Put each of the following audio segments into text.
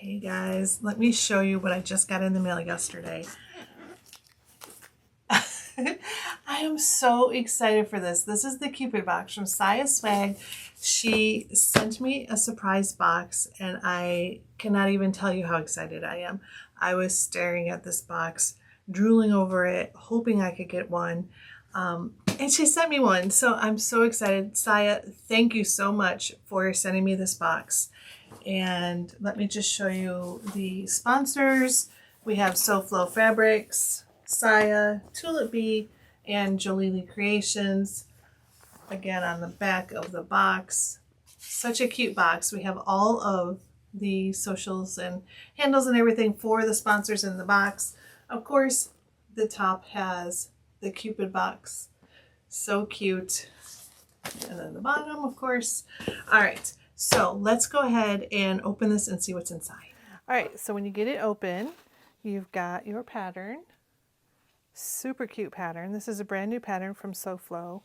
Hey guys, let me show you what I just got in the mail yesterday. I am so excited for this. This is the Cupid Box from Siah Swag. She sent me a surprise box and I cannot even tell you how excited I am. I was staring at this box, drooling over it, hoping I could get one. And she sent me one, so I'm so excited. Siah, thank you so much for sending me this box. And let me just show you the sponsors. We have SoFlo Fabrics, Siah, Tulip Bee, and Jolili Creations. Again, on the back of the box. Such a cute box. We have all of the socials and handles and everything for the sponsors in the box. Of course, the top has the Cupid Box. So cute. And then the bottom, of course. All right. So let's go ahead and open this and see what's inside. All right, so when you get it open, you've got your pattern. Super cute pattern. This is a brand new pattern from SoFlo.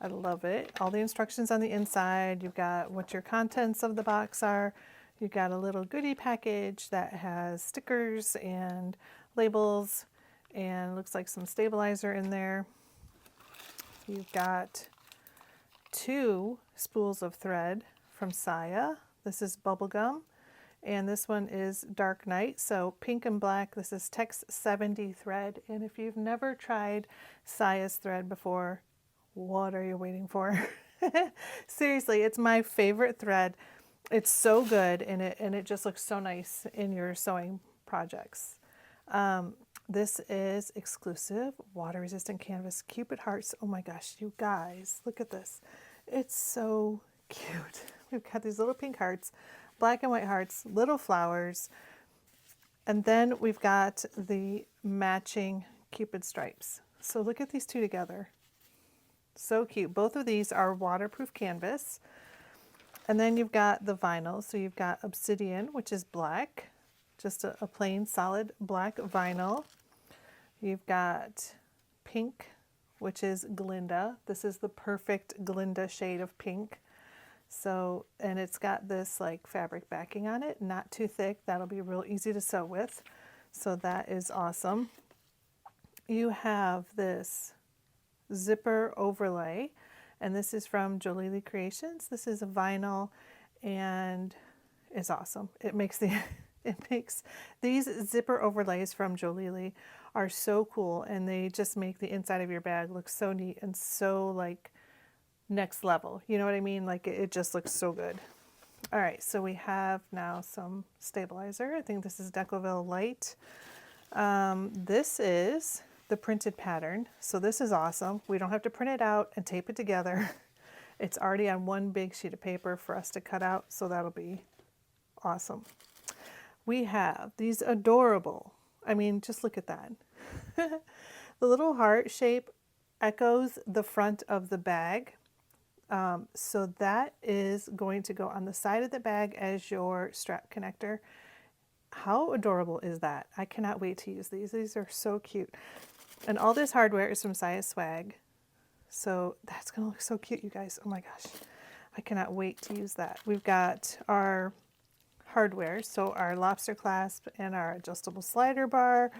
I love it. All the instructions on the inside. You've got what your contents of the box are. You've got a little goodie package that has stickers and labels and looks like some stabilizer in there. You've got 2 spools of thread from Siah. This is bubblegum, and this one is dark night, so pink and black. This is Tex 70 thread, and if you've never tried Siah's thread before, what are you waiting for? Seriously, it's my favorite thread. It's so good, and it just looks so nice in your sewing projects. This is exclusive water-resistant canvas Cupid hearts. Oh my gosh, you guys, look at this. It's so cute. We've got these little pink hearts, black and white hearts, little flowers, and then we've got the matching Cupid stripes. So look at these two together. So cute. Both of these are waterproof canvas. And then you've got the vinyl. So you've got obsidian, which is black, just a plain solid black vinyl. You've got pink, which is Glinda. This is the perfect Glinda shade of pink. So, and it's got this like fabric backing on it, not too thick. That'll be real easy to sew with. So that is awesome. You have this zipper overlay, and this is from Jolili Creations. This is a vinyl and it's awesome. It makes these zipper overlays from Jolili are so cool, and they just make the inside of your bag look so neat and so like next level. You know what I mean? Like it just looks so good. All right, so we have now some stabilizer. I think this is Decoville Light. This is the printed pattern. So this is awesome. We don't have to print it out and tape it together. It's already on one big sheet of paper for us to cut out, so that'll be awesome. We have these adorable, I mean, just look at that. The little heart shape echoes the front of the bag. So that is going to go on the side of the bag as your strap connector. How adorable is that? I cannot wait to use these. These are so cute. And all this hardware is from Siah Swag. So that's going to look so cute, you guys. Oh my gosh. I cannot wait to use that. We've got our hardware, so our lobster clasp and our adjustable slider bar.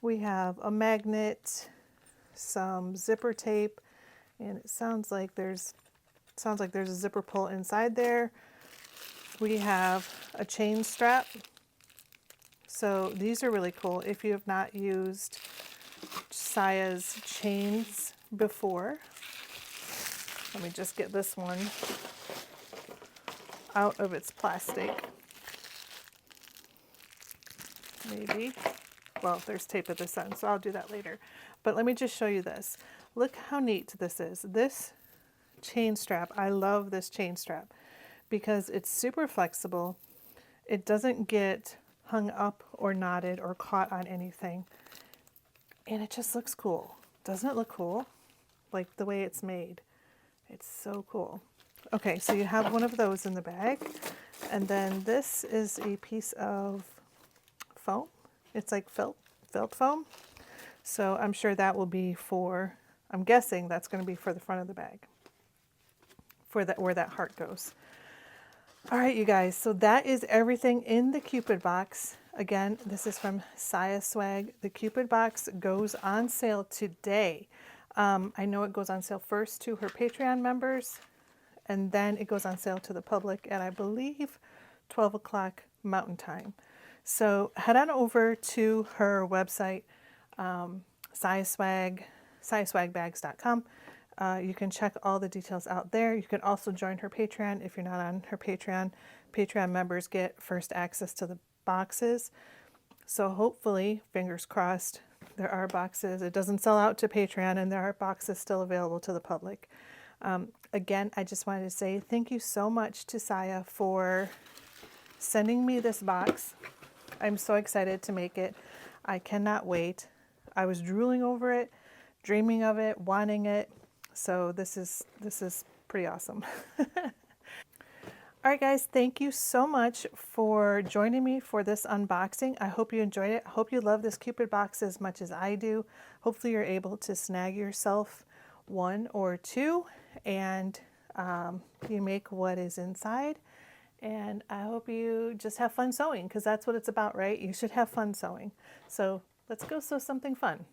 We have a magnet, some zipper tape, and it sounds like there's a zipper pull inside there. We have a chain strap. So these are really cool. If you have not used Siah's chains before, let me just get this one out of its plastic. Maybe. Well, there's tape at this end, so I'll do that later. But let me just show you this. Look how neat this is. This chain strap, I love this chain strap because it's super flexible. It doesn't get hung up or knotted or caught on anything. And it just looks cool. Doesn't it look cool? Like the way it's made. It's so cool. Okay, so you have one of those in the bag. And then this is a piece of foam. It's like felt foam. So I'm sure that will be for, I'm guessing that's going to be for the front of the bag, for that, where that heart goes. All right, you guys, so that is everything in the Cupid box. Again, this is from Siah Swag. The Cupid box goes on sale today. I know it goes on sale first to her Patreon members, and then it goes on sale to the public at, I believe, 12 o'clock Mountain Time. So head on over to her website, Siah Swag, siahswagbags.com. You can check all the details out there. You can also join her Patreon if you're not on her Patreon. Patreon members get first access to the boxes. So hopefully, fingers crossed, there are boxes. It doesn't sell out to Patreon, and there are boxes still available to the public. Again, I just wanted to say thank you so much to Siah for sending me this box. I'm so excited to make it. I cannot wait. I was drooling over it, dreaming of it, wanting it. So this is pretty awesome. All right, guys, thank you so much for joining me for this unboxing. I hope you enjoyed it. I hope you love this Cupid box as much as I do. Hopefully you're able to snag yourself one or two, and you make what is inside. And I hope you just have fun sewing, because that's what it's about, right? You should have fun sewing. So let's go sew something fun.